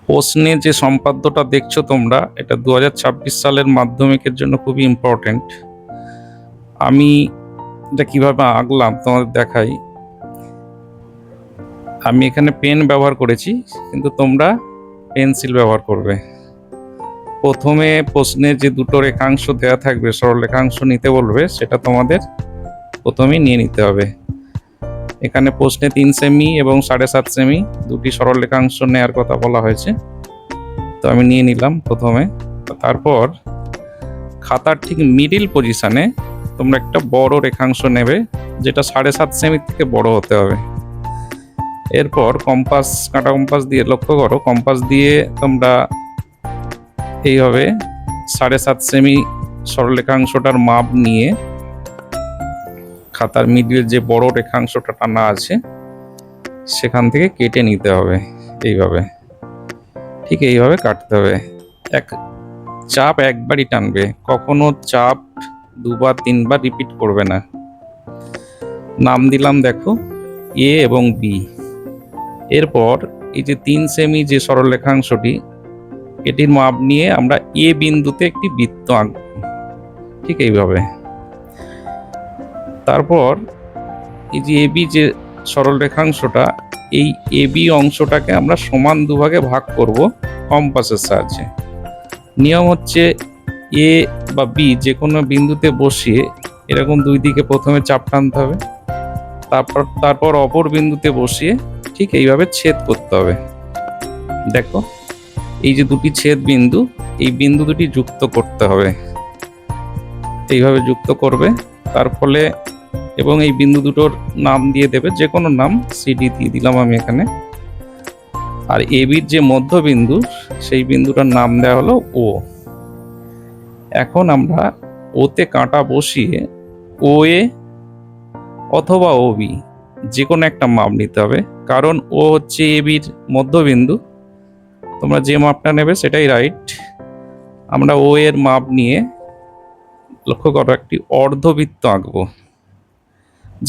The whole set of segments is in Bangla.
প্রশ্নে যে সম্পাদ্যটা দেখছো তোমরা, এটা 2026 সালের মাধ্যমিকের জন্য খুবই ইম্পর্টেন্ট। আমি এটা কিভাবে আঁকলাম তোমাদের দেখাই। আমি এখানে পেন ব্যবহার করেছি, কিন্তু তোমরা পেন্সিল ব্যবহার করবে। প্রথমে প্রশ্নে যে দুটো রেখাংশ দেওয়া থাকবে, সরল রেখাংশ নিতে বলবে, সেটা তোমাদের প্রথমেই নিয়ে নিতে হবে। এখানে প্রশ্নে 3 সেমি এবং 7.5 সেমি দুটি সরল রেখাংশ নেওয়ার কথা বলা হয়েছে, তো আমি নিয়ে নিলাম প্রথমে। তারপর খাতার ঠিক মিডিল পজিশনে তোমরা একটা বড় রেখাংশ নেবে, যেটা 7.5 সেমি থেকে বড় হতে হবে। এরপর কাঁটা কম্পাস দিয়ে, লক্ষ্য করো, কম্পাস দিয়ে তোমরা এইভাবে 7.5 সেমি সরলরেখাংশটার মাপ নিয়ে খাতার মিডিল যে বড় রেখাংশটা টানা আছে সেখান থেকে কেটে নিতে হবে। এইভাবে, ঠিক এইভাবে কাটতে হবে। চাপ একবারই টানবে, কখনো চাপ দুবার তিনবার রিপিট করবে না। নাম দিলাম দেখো এ এবং বি। এরপর এই যে 3 সেমি যে সরল রেখাংশটি, এটির মাপ নিয়ে আমরা এ বিন্দুতে একটি বৃত্ত আঁকব, ঠিক এইভাবে। তারপর এই যে এবি যে সরল রেখাংশটা, এই এবি অংশটাকে আমরা সমান দুভাগে ভাগ করব কম্পাসের সাহায্যে। নিয়ম হচ্ছে এ বা বি যে কোনো বিন্দুতে বসিয়ে এরকম দুই দিকে প্রথমে চাপ টানতে হবে, তারপর অপর বিন্দুতে বসিয়ে ঠিক এইভাবে ছেদ করতে হবে। দেখো এই যে দুটি ছেদ বিন্দু, এই বিন্দু দুটি যুক্ত করতে হবে, এইভাবে যুক্ত করবে। তার ফলে এবং এই বিন্দু দুটোর নাম দিয়ে দেবে, যে কোনো নাম, সিডি দিয়ে দিলাম আমি এখানে। আর এবির যে মধ্যবিন্দু, সেই বিন্দুটার নাম দেওয়া হলো ও। এখন আমরা ওতে কাঁটা বসিয়ে ও এ অথবা ও বি যে কোনো একটা মাপ নিতে হবে, কারণ ও হচ্ছে এবির মধ্যবিন্দু। তোমরা যে মাপটা নেবে সেটাই রাইট। আমরা ও এর মাপ নিয়ে, লক্ষ্য করো, একটি অর্ধবৃত্ত আঁকবো।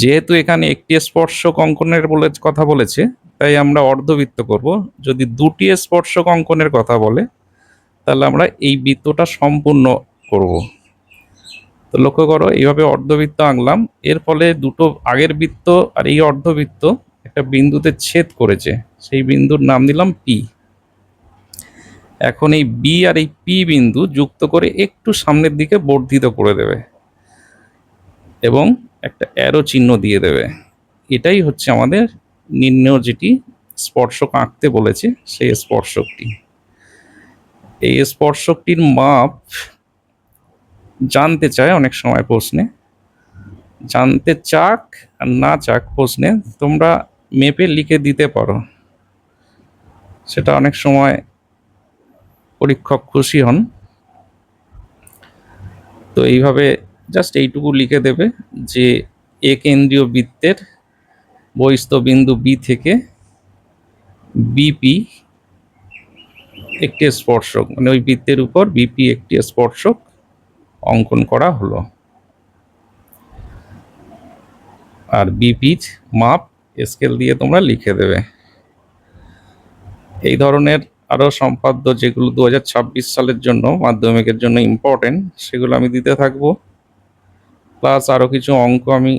যেহেতু এখানে একটি স্পর্শক অঙ্কনের কথা বলেছে, তাই আমরা অর্ধবৃত্ত করব। যদি দুটি স্পর্শক অঙ্কনের কথা বলে, তাহলে আমরা এই বৃত্তটা সম্পূর্ণ করব। তো লক্ষ্য করো, এইভাবে অর্ধবৃত্ত আঁকলাম। এর ফলে দুটো আগের বৃত্ত আর এই অর্ধবৃত্ত একটা বিন্দুতে ছেদ করেছে, সেই বিন্দুর নাম দিলাম পি। এখন এই বি আর এই পি বিন্দু যুক্ত করে একটু সামনের দিকে বর্ধিত করে দেবে এবং একটা অ্যারো চিহ্ন দিয়ে দেবে। এটাই হচ্ছে আমাদের নির্ণয়, যেটি স্পর্শক আঁকতে বলেছে, সেই স্পর্শকটি। এই স্পর্শকটির মাপ জানতে চায় অনেক সময় প্রশ্নে। জানতে চাক আর না চাক প্রশ্নে, তোমরা মেপে লিখে দিতে পারো, সেটা অনেক সময় পরীক্ষক খুশি হন। তো এইভাবে জাস্ট এইটুকু লিখে দেবে যে এ কেন্দ্রীয় বৃত্তের বহিস্থ বিন্দু বি থেকে বিপি একটি স্পর্শক, মানে ওই বৃত্তের উপর বিপি একটি স্পর্শক অঙ্কন করা হলো। আর বিপির মাপ স্কেল দিয়ে তোমরা লিখে দেবে। এই ধরনের আরও সম্পাদ্য যেগুলো 2026 সালের জন্য, মাধ্যমিকের জন্য ইম্পর্টেন্ট, সেগুলো আমি দিতে থাকবো। প্লাস আরও কিছু অঙ্ক আমি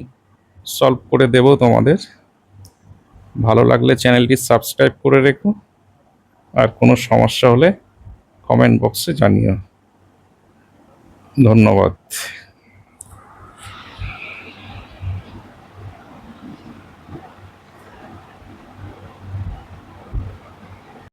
সলভ করে দেব তোমাদের। ভালো লাগলে চ্যানেলটি সাবস্ক্রাইব করে রেখো, আর কোনো সমস্যা হলে কমেন্ট বক্সে জানিও। ধন্যবাদ।